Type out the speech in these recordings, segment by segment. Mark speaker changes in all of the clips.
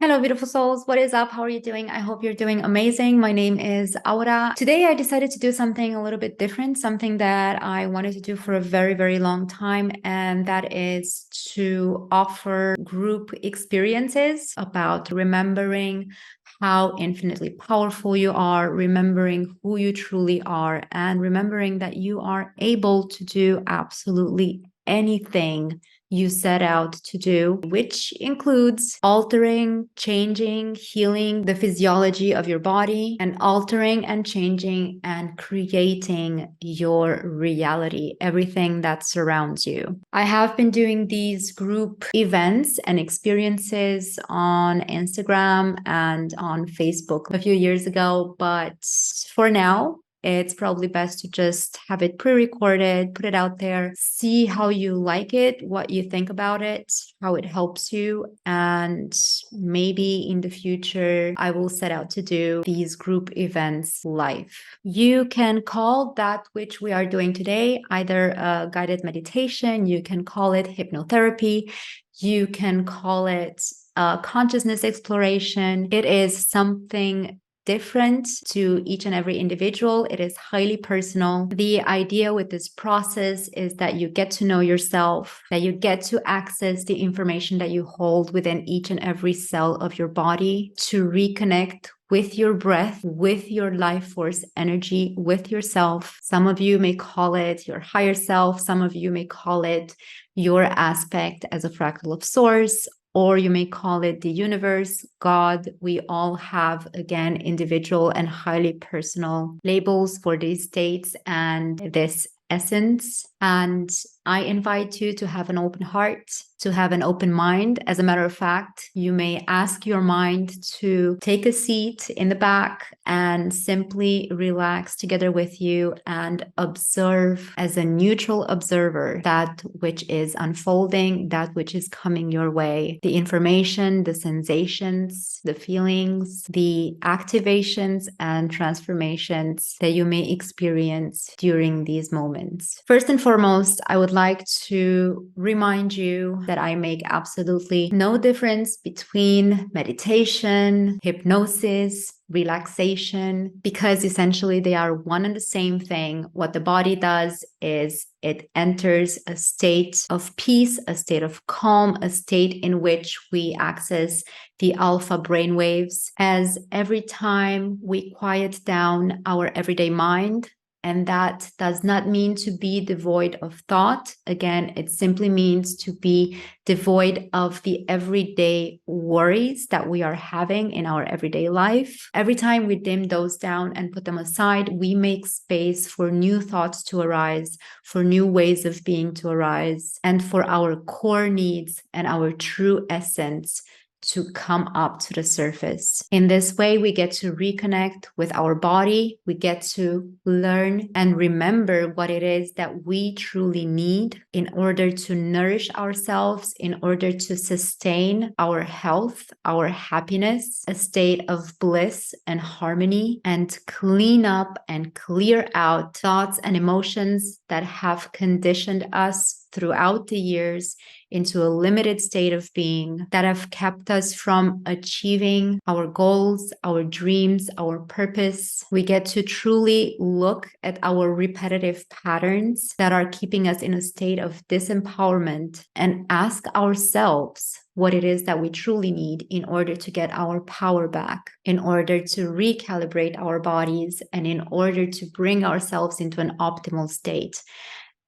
Speaker 1: Hello, beautiful souls. What is up? How are you doing? I hope you're doing amazing. My name is Aura. Today, I decided to do something a little bit different, something that I wanted to do for a very, very long time. And that is to offer group experiences about remembering how infinitely powerful you are, remembering who you truly are, and remembering that you are able to do absolutely anything you set out to do, which includes altering, changing, healing the physiology of your body, and altering and changing and creating your reality, everything that surrounds you. I have been doing these group events and experiences on Instagram and on Facebook a few years ago, but for now, it's probably best to just have it pre-recorded, put it out there, see how you like it, what you think about it, how it helps you. And maybe in the future, I will set out to do these group events live. You can call that which we are doing today either a guided meditation, you can call it hypnotherapy, you can call it consciousness exploration. It is something different to each and every individual. It is highly personal. The idea with this process is that you get to know yourself, that you get to access the information that you hold within each and every cell of your body, to reconnect with your breath, with your life force energy, with yourself. Some of you may call it your higher self. Some of you may call it your aspect as a fractal of source, or you may call it the universe, God. We all have, again, individual and highly personal labels for these states and this essence. And I invite you to have an open heart, to have an open mind. As a matter of fact, you may ask your mind to take a seat in the back and simply relax together with you and observe as a neutral observer that which is unfolding, that which is coming your way, the information, the sensations, the feelings, the activations and transformations that you may experience during these moments. First and foremost, I would like to remind you that I make absolutely no difference between meditation, hypnosis, relaxation, because essentially they are one and the same thing. What the body does is it enters a state of peace, a state of calm, a state in which we access the alpha brainwaves, as every time we quiet down our everyday mind. And that does not mean to be devoid of thought. Again, it simply means to be devoid of the everyday worries that we are having in our everyday life. Every time we dim those down and put them aside, we make space for new thoughts to arise, for new ways of being to arise, and for our core needs and our true essence to come up to the surface. In this way, we get to reconnect with our body. We get to learn and remember what it is that we truly need in order to nourish ourselves, in order to sustain our health, our happiness, a state of bliss and harmony, and clean up and clear out thoughts and emotions that have conditioned us throughout the years into a limited state of being, that have kept us from achieving our goals, our dreams, our purpose. We get to truly look at our repetitive patterns that are keeping us in a state of disempowerment and ask ourselves what it is that we truly need in order to get our power back, in order to recalibrate our bodies, and in order to bring ourselves into an optimal state.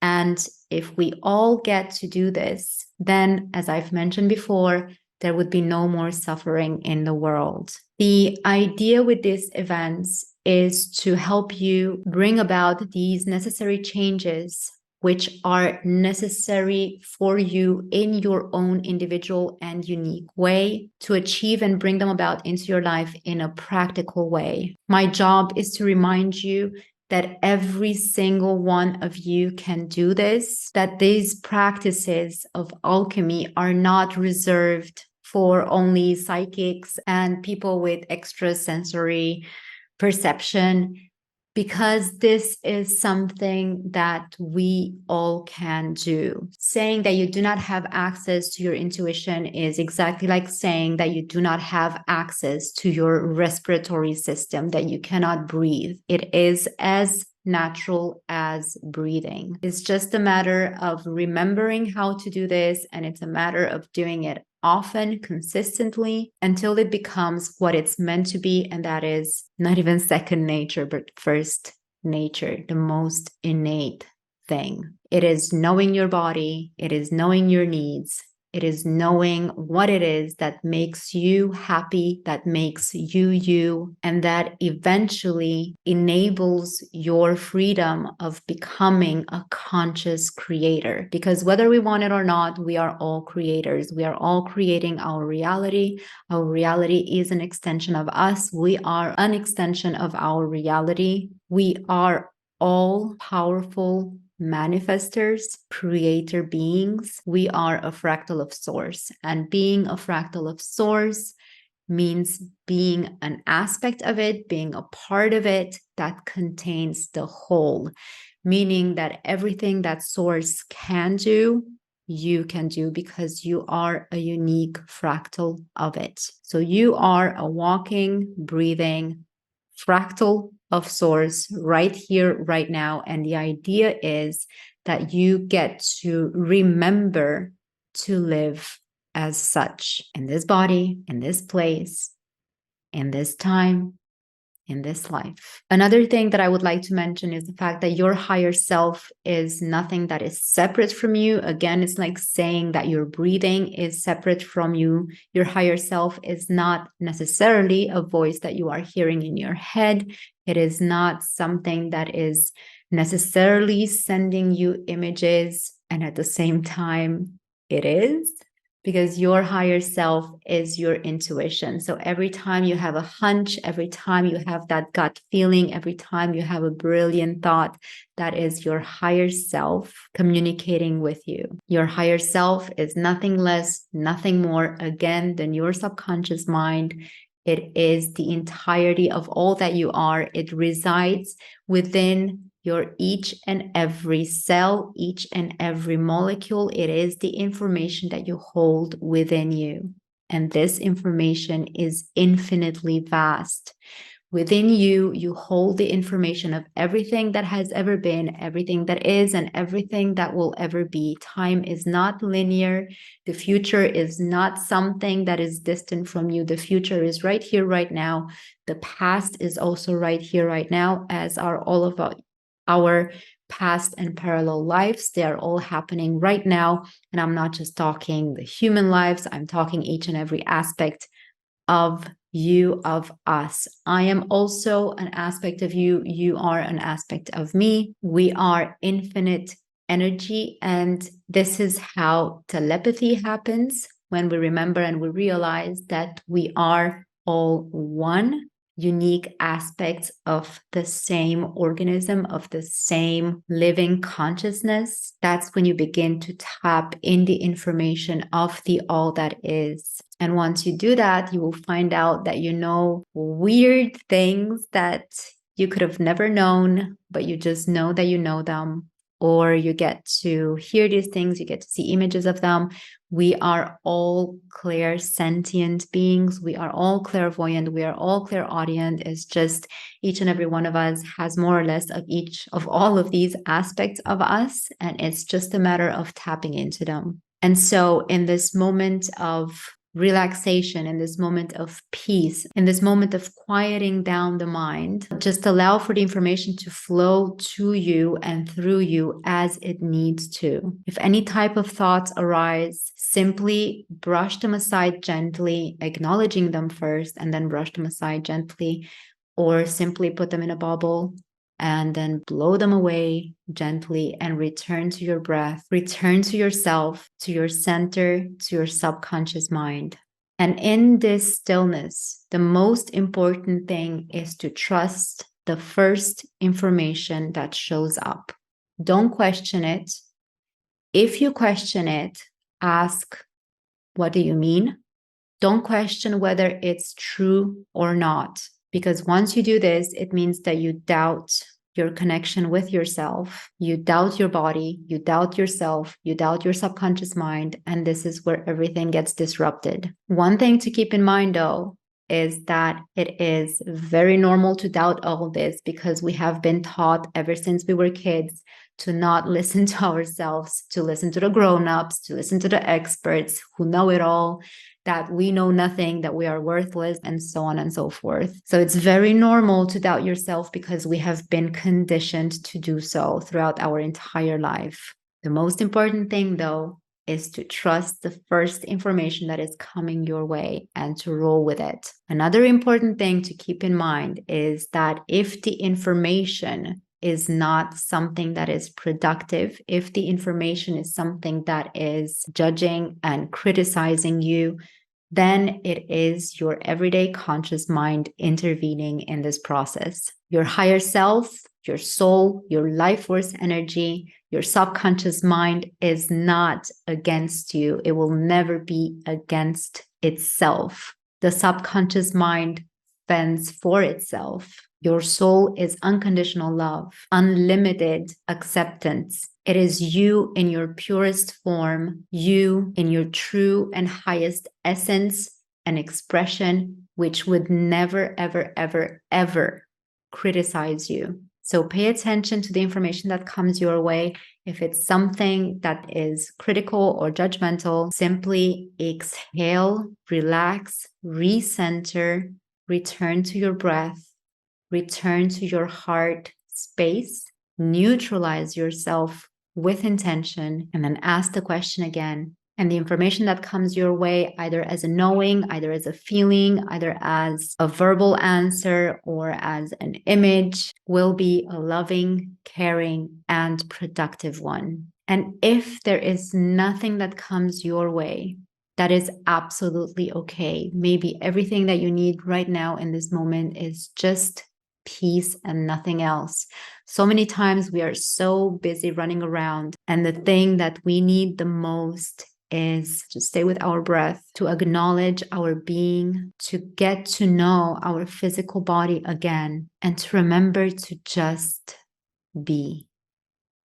Speaker 1: And if we all get to do this, then, as I've mentioned before, there would be no more suffering in the world. The idea with these events is to help you bring about these necessary changes, which are necessary for you in your own individual and unique way, to achieve and bring them about into your life in a practical way. My job is to remind you that every single one of you can do this, that these practices of alchemy are not reserved for only psychics and people with extrasensory perception. because this is something that we all can do. Saying that you do not have access to your intuition is exactly like saying that you do not have access to your respiratory system, that you cannot breathe. It is as natural as breathing. It's just a matter of remembering how to do this, and it's a matter of doing it often, consistently, until it becomes what it's meant to be. And that is not even second nature, but first nature, the most innate thing. It is knowing your body, it is knowing your needs, it is knowing what it is that makes you happy, that makes you you, and that eventually enables your freedom of becoming a conscious creator. Because whether we want it or not, we are all creators. We are all creating our reality. Our reality is an extension of us. We are an extension of our reality. We are all powerful manifestors, creator beings. We are a fractal of source, and being a fractal of source means being an aspect of it, being a part of it that contains the whole, meaning that everything that source can do, you can do, because you are a unique fractal of it. So you are a walking, breathing fractal of source right here, right now. And the idea is that you get to remember to live as such in this body, in this place, in this time, in this life. Another thing that I would like to mention is the fact that your higher self is nothing that is separate from you. Again, it's like saying that your breathing is separate from you. Your higher self is not necessarily a voice that you are hearing in your head. It is not something that is necessarily sending you images, and at the same time, it is. Because your higher self is your intuition. So every time you have a hunch, every time you have that gut feeling, every time you have a brilliant thought, that is your higher self communicating with you. Your higher self is nothing less, nothing more, again, than your subconscious mind. It is the entirety of all that you are. It resides within your each and every cell, each and every molecule. It is the information that you hold within you. And this information is infinitely vast. Within you, you hold the information of everything that has ever been, everything that is, and everything that will ever be. Time is not linear. The future is not something that is distant from you. The future is right here, right now. The past is also right here, right now, as are all of our past and parallel lives. They are all happening right now. And I'm not just talking the human lives, I'm talking each and every aspect of you, of us. I am also an aspect of you. You are an aspect of me. We are infinite energy. And this is how telepathy happens, when we remember and we realize that we are all one, unique aspects of the same organism, of the same living consciousness. That's when you begin to tap in the information of the all that is. And once you do that, you will find out that you know weird things that you could have never known, but you just know that you know them. Or you get to hear these things, you get to see images of them. We are all clear sentient beings. We are all clairvoyant. We are all clairaudient. It's just each and every one of us has more or less of each of all of these aspects of us. And it's just a matter of tapping into them. And so in this moment of relaxation, in this moment of peace, in this moment of quieting down the mind, just allow for the information to flow to you and through you as it needs to. If any type of thoughts arise, simply brush them aside gently, acknowledging them first, and then brush them aside gently, or simply put them in a bubble and then blow them away gently and return to your breath, return to yourself, to your center, to your subconscious mind. And in this stillness, the most important thing is to trust the first information that shows up. Don't question it. If you question it, ask, what do you mean? Don't question whether it's true or not, Because once you do this, it means that you doubt your connection with yourself, you doubt your body, you doubt yourself, you doubt your subconscious mind, and this is where everything gets disrupted. One thing to keep in mind though is that it is very normal to doubt all this because we have been taught ever since we were kids to not listen to ourselves, to listen to the grown-ups, to listen to the experts who know it all, that we know nothing, that we are worthless, and so on and so forth. So it's very normal to doubt yourself because we have been conditioned to do so throughout our entire life. The most important thing, though, is to trust the first information that is coming your way and to roll with it. Another important thing to keep in mind is that if the information is not something that is productive, if the information is something that is judging and criticizing you, then it is your everyday conscious mind intervening in this process. Your higher self, your soul, your life force energy, your subconscious mind is not against you. It will never be against itself. The subconscious mind fends for itself. Your soul is unconditional love, unlimited acceptance. It is you in your purest form, you in your true and highest essence and expression, which would never, ever, ever, ever criticize you. So pay attention to the information that comes your way. If it's something that is critical or judgmental, simply exhale, relax, recenter, return to your breath, return to your heart space, neutralize yourself with intention, and then ask the question again. And the information that comes your way, either as a knowing, either as a feeling, either as a verbal answer or as an image, will be a loving, caring, and productive one. And if there is nothing that comes your way, that is absolutely okay. Maybe everything that you need right now in this moment is just peace and nothing else. So many times we are so busy running around, and the thing that we need the most is to stay with our breath, to acknowledge our being, to get to know our physical body again, and to remember to just be.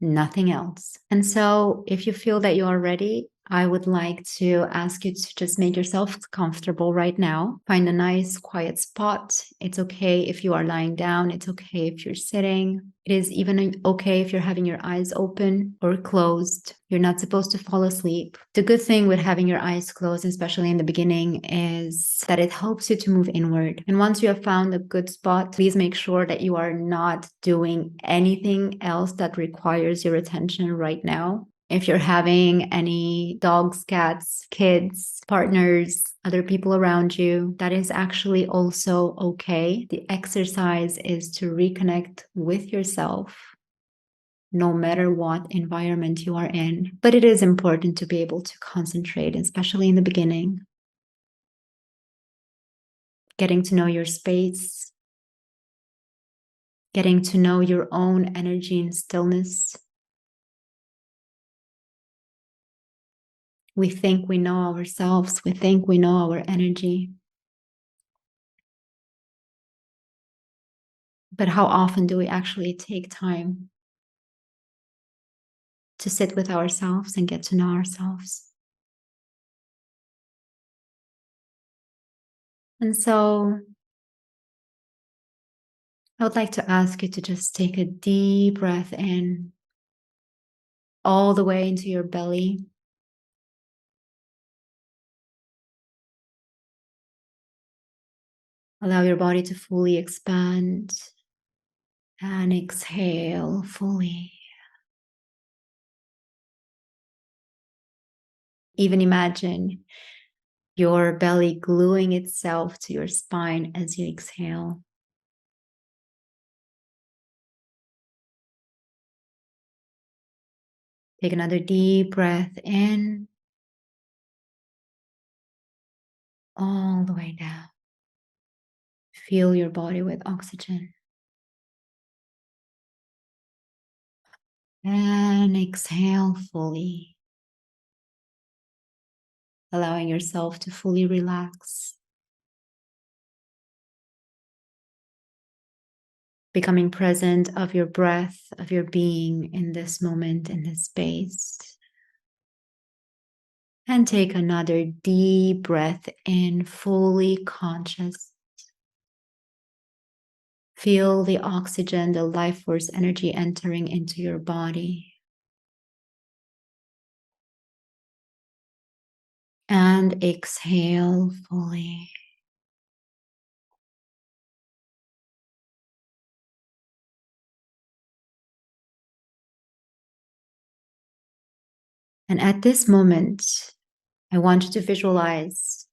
Speaker 1: Nothing else. And so, if you feel that you are ready, I would like to ask you to just make yourself comfortable right now. Find a nice, quiet spot. It's okay if you are lying down. It's okay if you're sitting. It is even okay if you're having your eyes open or closed. You're not supposed to fall asleep. The good thing with having your eyes closed, especially in the beginning, is that it helps you to move inward. And once you have found a good spot, please make sure that you are not doing anything else that requires your attention right now. If you're having any dogs, cats, kids, partners, other people around you, that is actually also okay. The exercise is to reconnect with yourself, no matter what environment you are in. But it is important to be able to concentrate, especially in the beginning. Getting to know your space, getting to know your own energy and stillness. We think we know ourselves, we think we know our energy. But how often do we actually take time to sit with ourselves and get to know ourselves? And so I would like to ask you to just take a deep breath in, all the way into your belly. Allow your body to fully expand and exhale fully. Even imagine your belly gluing itself to your spine as you exhale. Take another deep breath in, all the way down. Fill your body with oxygen. And exhale fully, allowing yourself to fully relax. becoming present of your breath, of your being in this moment, in this space. And take another deep breath in, fully conscious. Feel the oxygen, the life force energy entering into your body. And exhale fully. And at this moment, I want you to visualize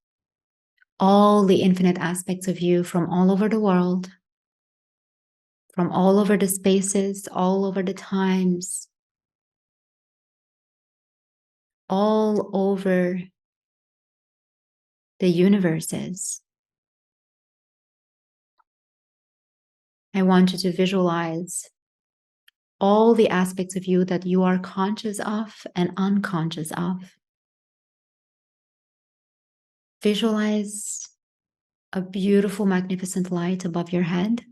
Speaker 1: all the infinite aspects of you from all over the world, from all over the spaces, all over the times, all over the universes. I want you to visualize all the aspects of you that you are conscious of and unconscious of. Visualize a beautiful, magnificent light above your head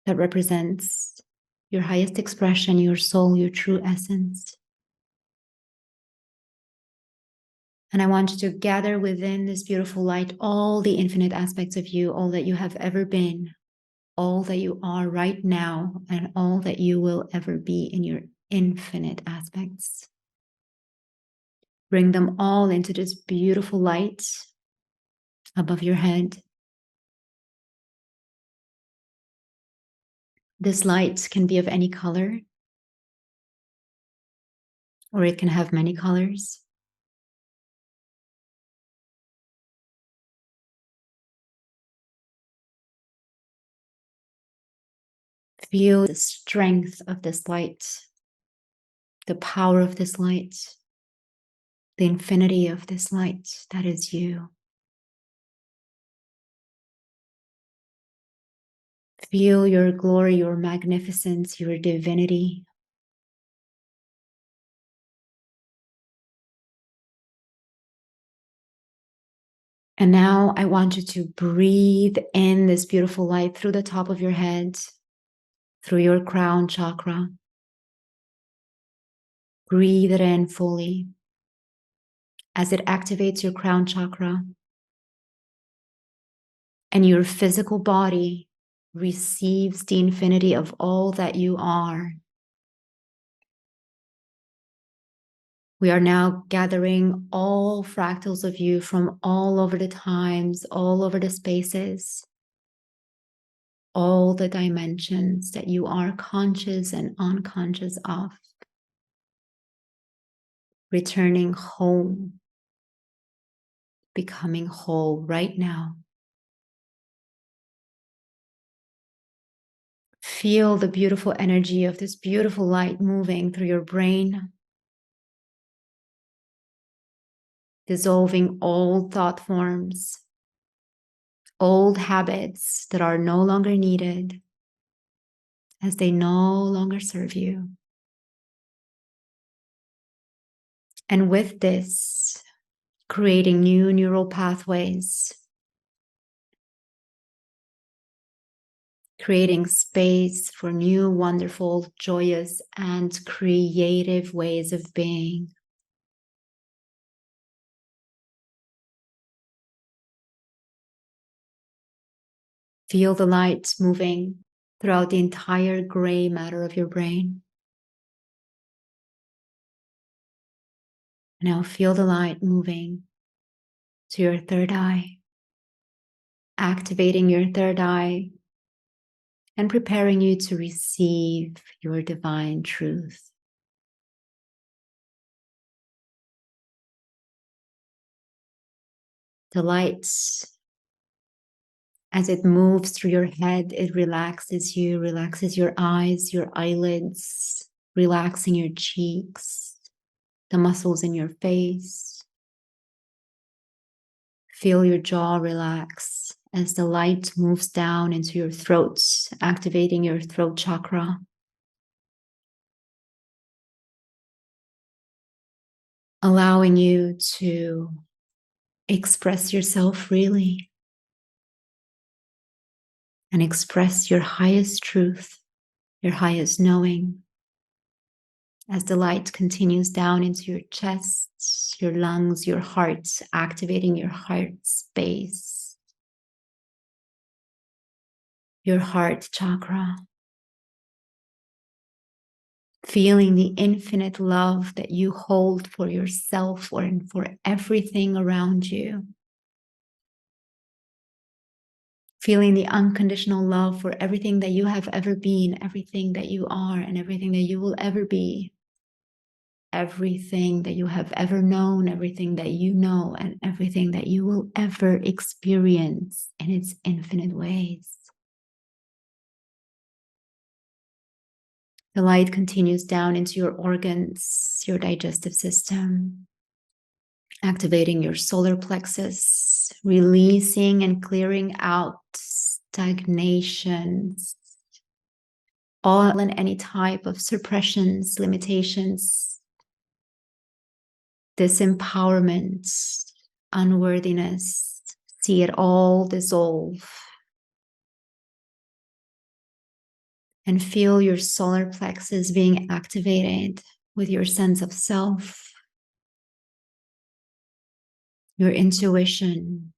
Speaker 1: that represents your highest expression, your soul, your true essence. And I want you to gather within this beautiful light all the infinite aspects of you, all that you have ever been, all that you are right now, and all that you will ever be in your infinite aspects. Bring them all into this beautiful light above your head. This light can be of any color, or it can have many colors. Feel the strength of this light, the power of this light, the infinity of this light that is you. Feel your glory, your magnificence, your divinity. And now I want you to breathe in this beautiful light through the top of your head, through your crown chakra. Breathe it in fully as it activates your crown chakra. And your physical body receives the infinity of all that you are. We are now gathering all fractals of you from all over the times, all over the spaces, all the dimensions that you are conscious and unconscious of. Returning home, becoming whole right now. Feel the beautiful energy of this beautiful light moving through your brain, dissolving old thought forms, old habits that are no longer needed as they no longer serve you. And with this, creating new neural pathways, creating space for new, wonderful, joyous, and creative ways of being. Feel the light moving throughout the entire gray matter of your brain. Now feel the light moving to your third eye, activating your third eye and preparing you to receive your divine truth. The light, as it moves through your head, it relaxes you, relaxes your eyes, your eyelids, relaxing your cheeks, the muscles in your face. Feel your jaw relax as the light moves down into your throat, activating your throat chakra. Allowing you to express yourself freely. and express your highest truth, your highest knowing, as the light continues down into your chest, your lungs, your heart, activating your heart space, your heart chakra, feeling the infinite love that you hold for yourself and for everything around you. Feeling the unconditional love for everything that you have ever been, everything that you are, and everything that you will ever be. Everything that you have ever known, everything that you know, and everything that you will ever experience in its infinite ways. The light continues down into your organs, your digestive system, activating your solar plexus, releasing and clearing out stagnations, all and any type of suppressions, limitations, disempowerment, unworthiness. See it all dissolve. And feel your solar plexus being activated with your sense of self, your intuition,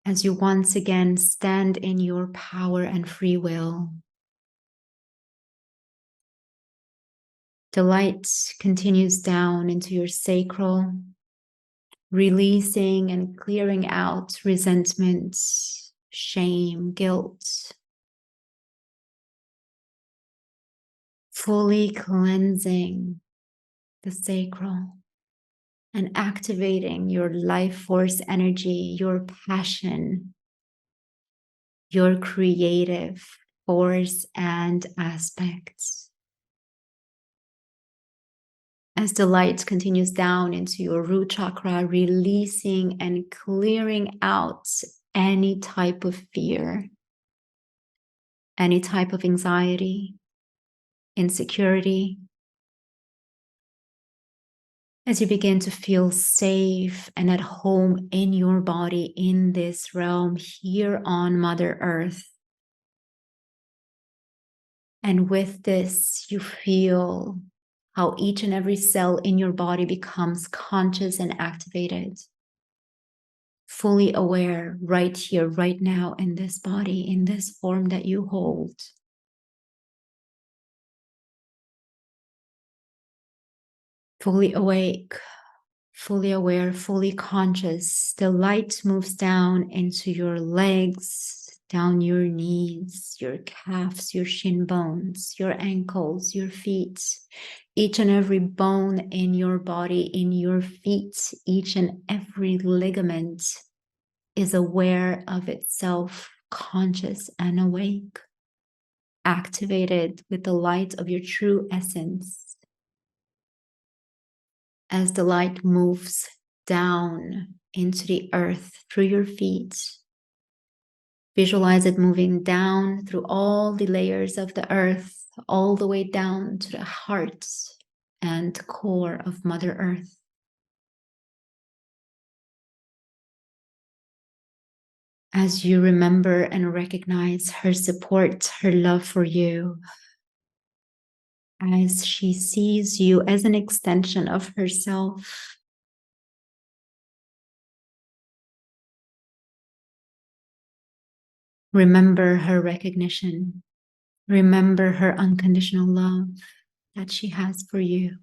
Speaker 1: as you once again stand in your power and free will. The light continues down into your sacral, releasing and clearing out resentment, shame, guilt, fully cleansing the sacral and activating your life force energy, your passion, your creative force and aspects. As the light continues down into your root chakra, releasing and clearing out any type of fear, any type of anxiety, insecurity. As you begin to feel safe and at home in your body, in this realm, here on Mother Earth. And with this, you feel how each and every cell in your body becomes conscious and activated, fully aware right here, right now, in this body, in this form that you hold. Fully awake, fully aware, fully conscious. The light moves down into your legs, down your knees, your calves, your shin bones, your ankles, your feet, each and every bone in your body, in your feet, each and every ligament is aware of itself, conscious and awake, activated with the light of your true essence. As the light moves down into the earth through your feet, visualize it moving down through all the layers of the earth, all the way down to the heart and core of Mother Earth. As you remember and recognize her support, her love for you, as she sees you as an extension of herself. Remember her recognition. Remember her unconditional love that she has for you.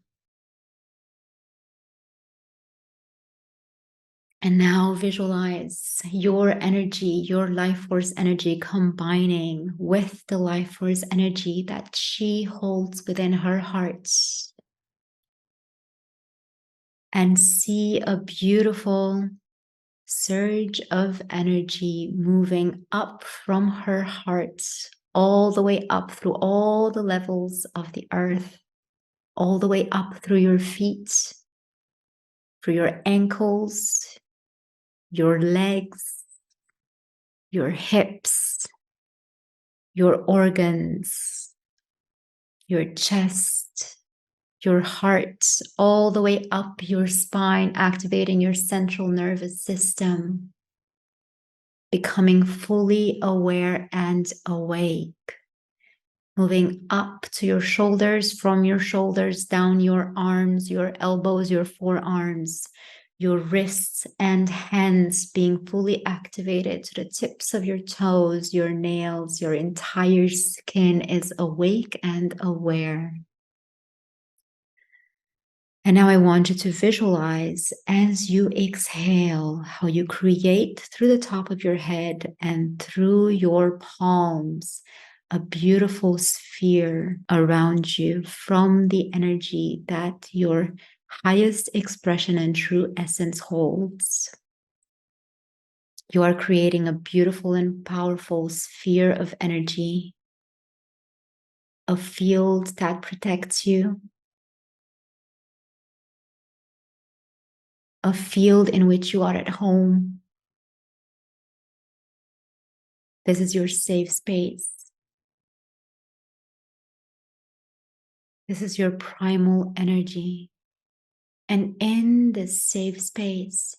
Speaker 1: And now visualize your energy, your life force energy combining with the life force energy that she holds within her heart. And see a beautiful surge of energy moving up from her heart, all the way up through all the levels of the earth, all the way up through your feet, through your ankles, your legs, your hips, your organs, your chest, your heart, all the way up your spine, activating your central nervous system, becoming fully aware and awake. Moving up to your shoulders, from your shoulders down your arms, your elbows, your forearms, your wrists and hands being fully activated to the tips of your toes, your nails, your entire skin is awake and aware. And now I want you to visualize as you exhale how you create through the top of your head and through your palms a beautiful sphere around you from the energy that your highest expression and true essence holds. You are creating a beautiful and powerful sphere of energy, a field that protects you, a field in which you are at home. This is your safe space. This is your primal energy. And in this safe space,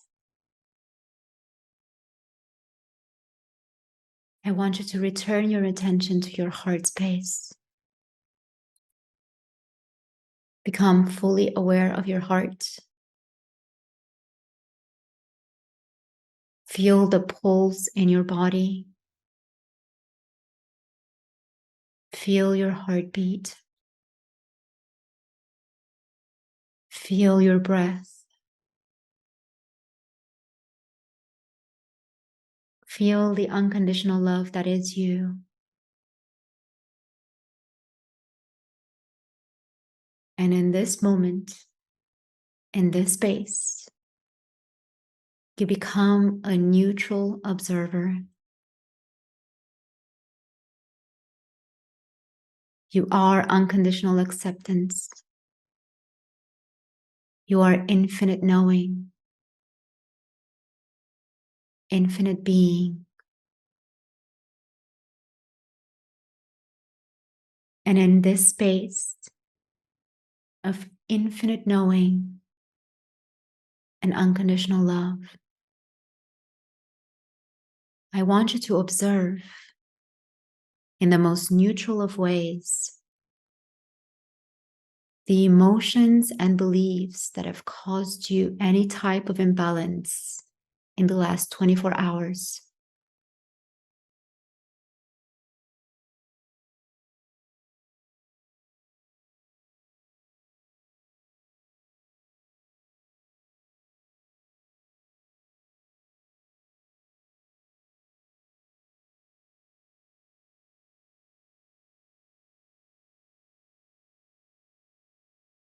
Speaker 1: I want you to return your attention to your heart space. Become fully aware of your heart. Feel the pulse in your body. Feel your heartbeat. Feel your breath. Feel the unconditional love that is you. And in this moment, in this space, you become a neutral observer. You are unconditional acceptance. You are infinite knowing, infinite being. And in this space of infinite knowing and unconditional love, I want you to observe in the most neutral of ways the emotions and beliefs that have caused you any type of imbalance in the last 24 hours.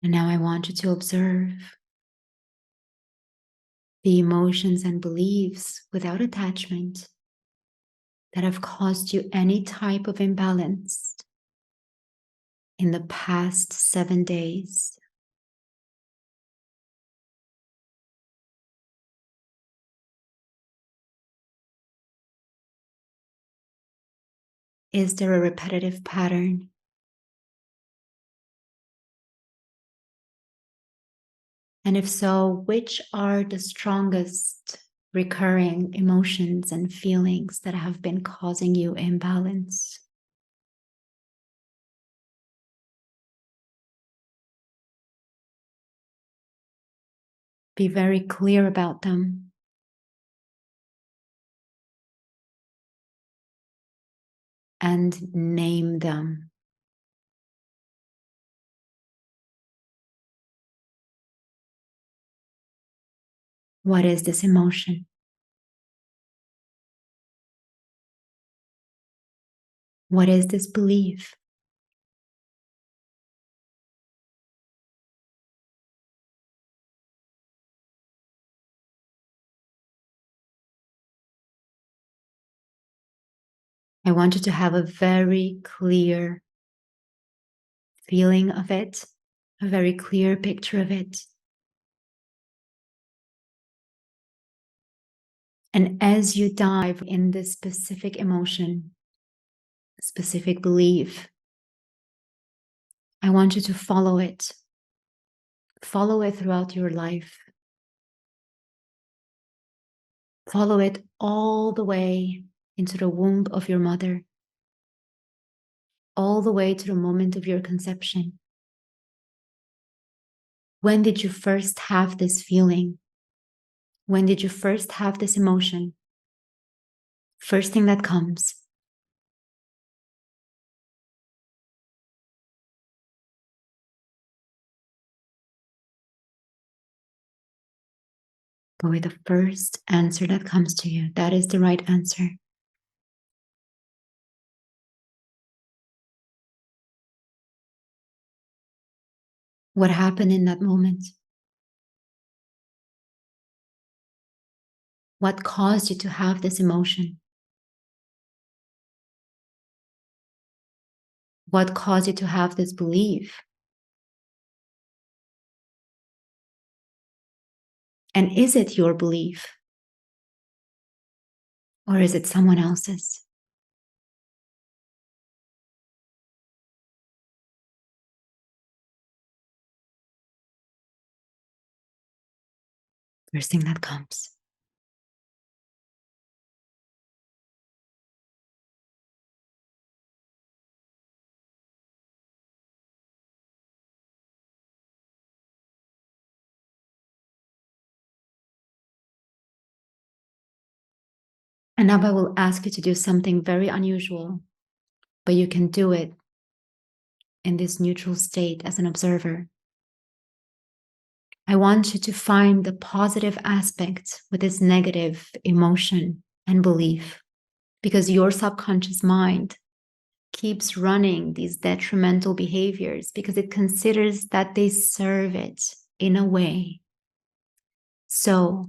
Speaker 1: And now I want you to observe the emotions and beliefs without attachment that have caused you any type of imbalance in the past 7 days. Is there a repetitive pattern? And if so, which are the strongest recurring emotions and feelings that have been causing you imbalance? Be very clear about them. And name them. What is this emotion? What is this belief? I want you to have a very clear feeling of it, a very clear picture of it. And as you dive in this specific emotion, specific belief, I want you to follow it. Follow it throughout your life. Follow it all the way into the womb of your mother, all the way to the moment of your conception. When did you first have this feeling? When did you first have this emotion? First thing that comes. Go with the first answer that comes to you. That is the right answer. What happened in that moment? What caused you to have this emotion? What caused you to have this belief? And is it your belief? Or is it someone else's? First thing that comes. And now I will ask you to do something very unusual, but you can do it in this neutral state as an observer. I want you to find the positive aspect with this negative emotion and belief, because your subconscious mind keeps running these detrimental behaviors because it considers that they serve it in a way. So,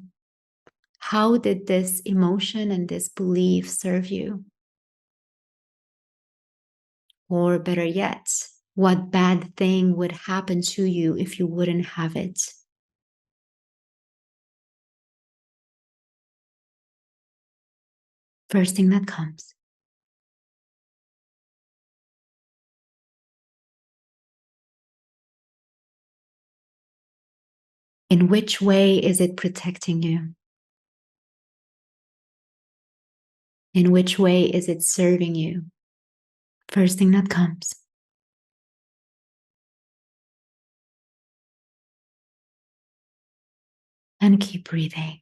Speaker 1: how did this emotion and this belief serve you? Or better yet, what bad thing would happen to you if you wouldn't have it? First thing that comes. In which way is it protecting you? In which way is it serving you? First thing that comes. And keep breathing.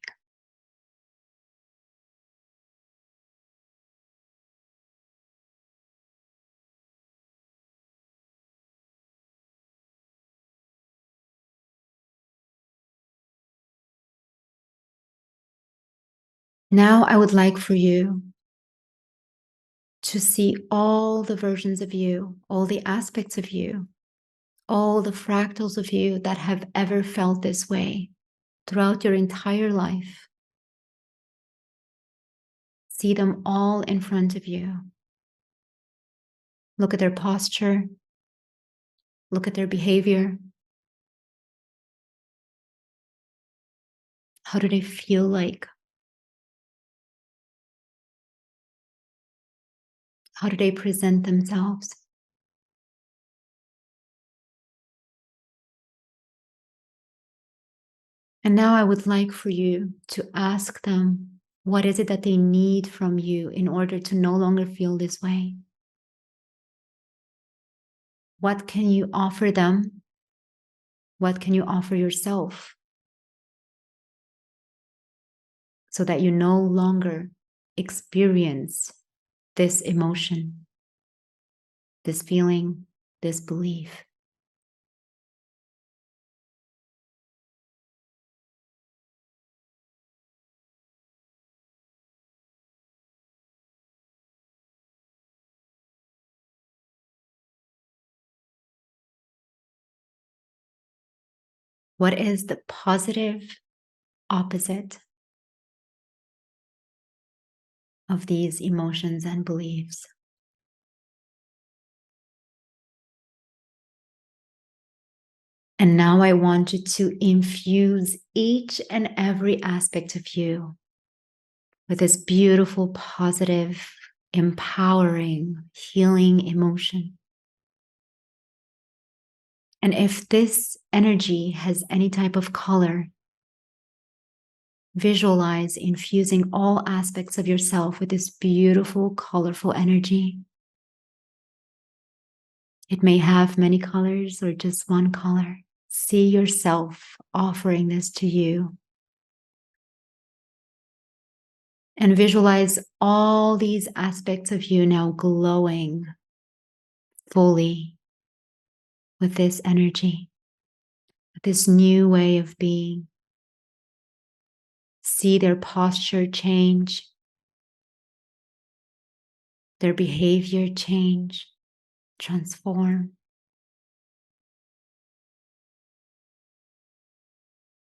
Speaker 1: Now I would like for you to see all the versions of you, all the aspects of you, all the fractals of you that have ever felt this way throughout your entire life. See them all in front of you. Look at their posture. Look at their behavior. How do they feel like? How do they present themselves? And now I would like for you to ask them, what is it that they need from you in order to no longer feel this way? What can you offer them? What can you offer yourself so that you no longer experience this emotion, this feeling, this belief? What is the positive opposite of these emotions and beliefs? And now I want you to infuse each and every aspect of you with this beautiful, positive, empowering, healing emotion. And if this energy has any type of color, Visualize infusing all aspects of yourself with this beautiful, colorful energy. It may have many colors or just one color. See yourself offering this to you. And visualize all these aspects of you now glowing fully with this energy, with this new way of being. See their posture change, their behavior change, transform.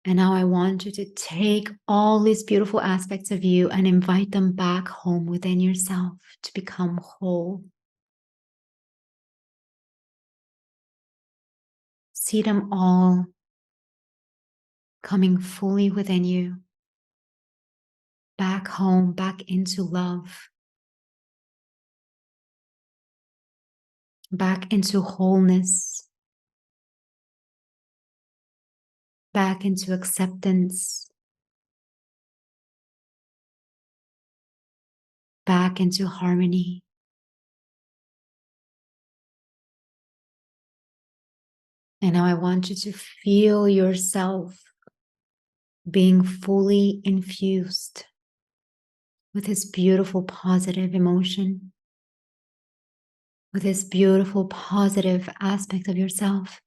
Speaker 1: And now I want you to take all these beautiful aspects of you and invite them back home within yourself to become whole. See them all coming fully within you, back home, back into love, back into wholeness, back into acceptance, back into harmony. And now I want you to feel yourself being fully infused with this beautiful positive emotion, with this beautiful positive aspect of yourself,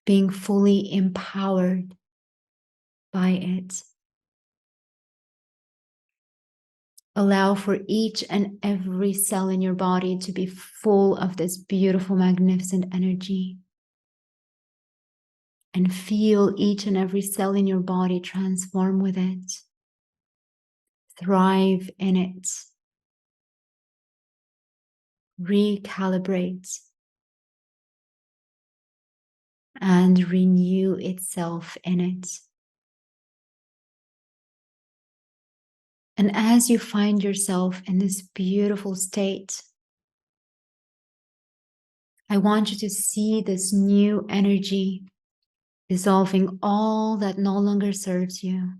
Speaker 1: being fully empowered by it. Allow for each and every cell in your body to be full of this beautiful, magnificent energy. And feel each and every cell in your body transform with it, thrive in it, recalibrate, and renew itself in it. And as you find yourself in this beautiful state, I want you to see this new energy dissolving all that no longer serves you.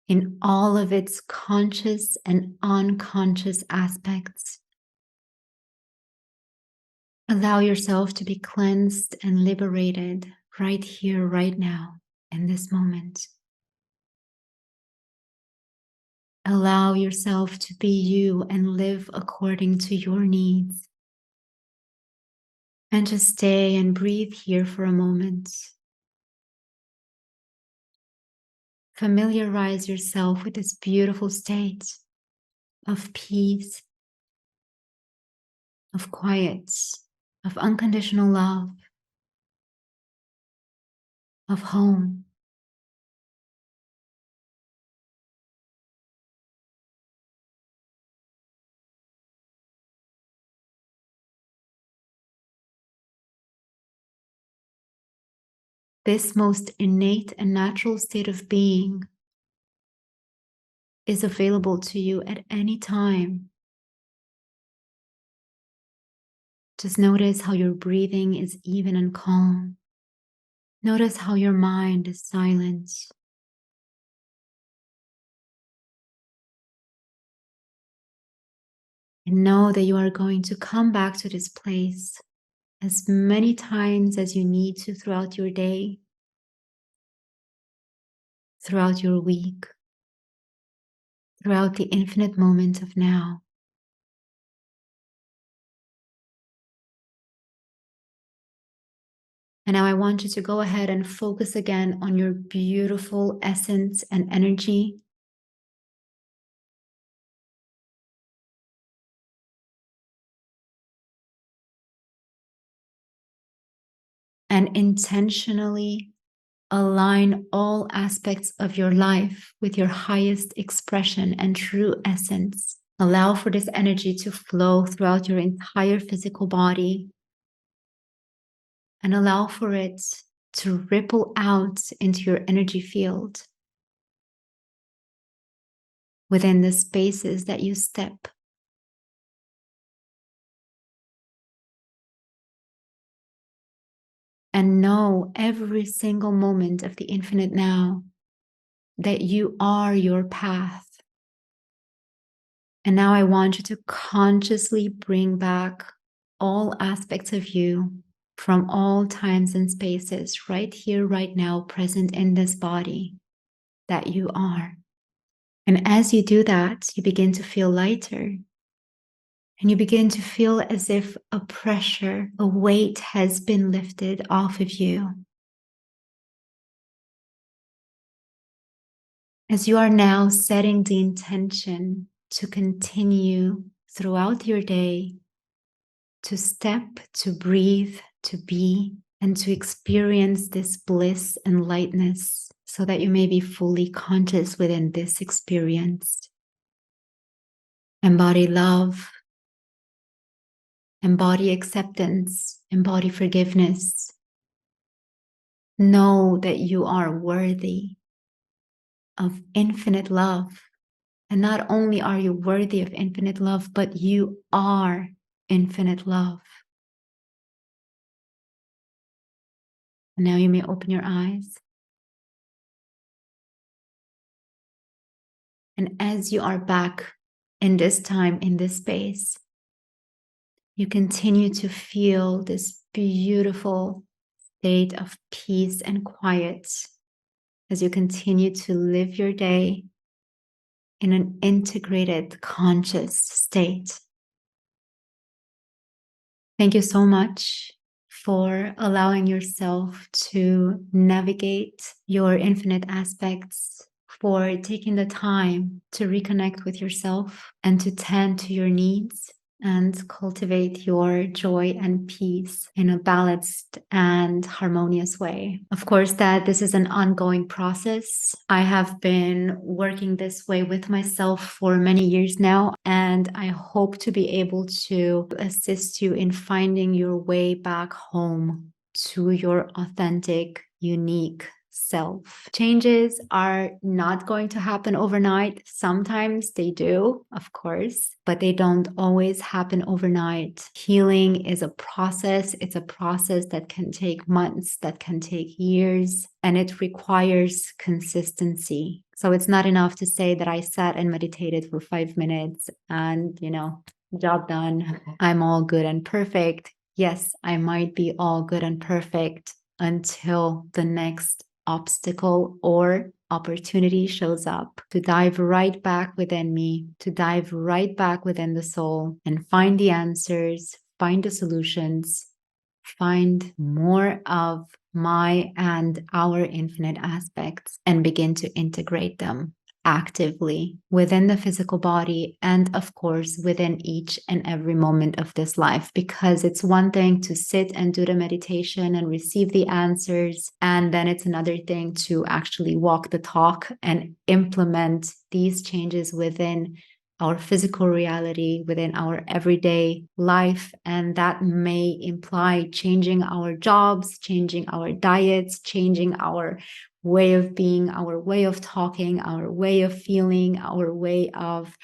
Speaker 1: In all of its conscious and unconscious aspects. Allow yourself to be cleansed and liberated right here, right now, in this moment. Allow yourself to be you and live according to your needs. And just stay and breathe here for a moment. Familiarize yourself with this beautiful state of peace, of quiet, of unconditional love, of home. This most innate and natural state of being is available to you at any time. Just notice how your breathing is even and calm. Notice how your mind is silent. And know that you are going to come back to this place as many times as you need to throughout your day, throughout your week, throughout the infinite moment of now. And now I want you to go ahead and focus again on your beautiful essence and energy. And intentionally align all aspects of your life with your highest expression and true essence. Allow for this energy to flow throughout your entire physical body and allow for it to ripple out into your energy field within the spaces that you step. and know every single moment of the infinite now that you are your path. And now I want you to consciously bring back all aspects of you from all times and spaces, right here, right now, present in this body that you are. And as you do that, you begin to feel lighter. And you begin to feel as if a pressure, a weight has been lifted off of you. As you are now setting the intention to continue throughout your day, to step, to breathe, to be, and to experience this bliss and lightness so that you may be fully conscious within this experience. Embody love, embody acceptance, embody forgiveness. Know that you are worthy of infinite love. And not only are you worthy of infinite love, but you are infinite love. And now you may open your eyes. And as you are back in this time, in this space, you continue to feel this beautiful state of peace and quiet as you continue to live your day in an integrated, conscious state. Thank you so much for allowing yourself to navigate your infinite aspects, for taking the time to reconnect with yourself and to tend to your needs and cultivate your joy and peace in a balanced and harmonious way. Of course, that this is an ongoing process. I have been working this way with myself for many years now, and I hope to be able to assist you in finding your way back home to your authentic, unique self. Changes are not going to happen overnight. Sometimes they do, of course, but they don't always happen overnight. Healing is a process. It's a process that can take months, that can take years, and it requires consistency. So it's not enough to say that I sat and meditated for 5 minutes and, job done. I'm all good and perfect. Yes, I might be all good and perfect until the next obstacle or opportunity shows up, to dive right back within me, to dive right back within the soul and find the answers, find the solutions, find more of my and our infinite aspects and begin to integrate them actively within the physical body and, of course, within each and every moment of this life. Because it's one thing to sit and do the meditation and receive the answers, and then it's another thing to actually walk the talk and implement these changes within our physical reality, within our everyday life. And that may imply changing our jobs, changing our diets, changing our way of being, our way of talking, our way of feeling, our way of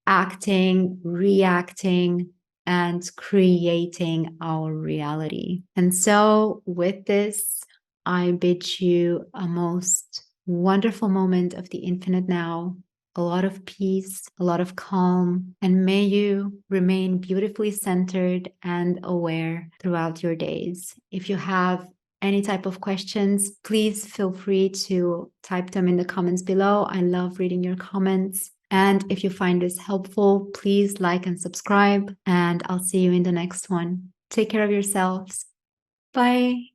Speaker 1: acting, reacting, and creating our reality. And so, with this, I bid you a most wonderful moment of the infinite now, a lot of peace, a lot of calm, and may you remain beautifully centered and aware throughout your days. If you have any type of questions, please feel free to type them in the comments below. I love reading your comments. And if you find this helpful, please like and subscribe, and I'll see you in the next one. Take care of yourselves. Bye.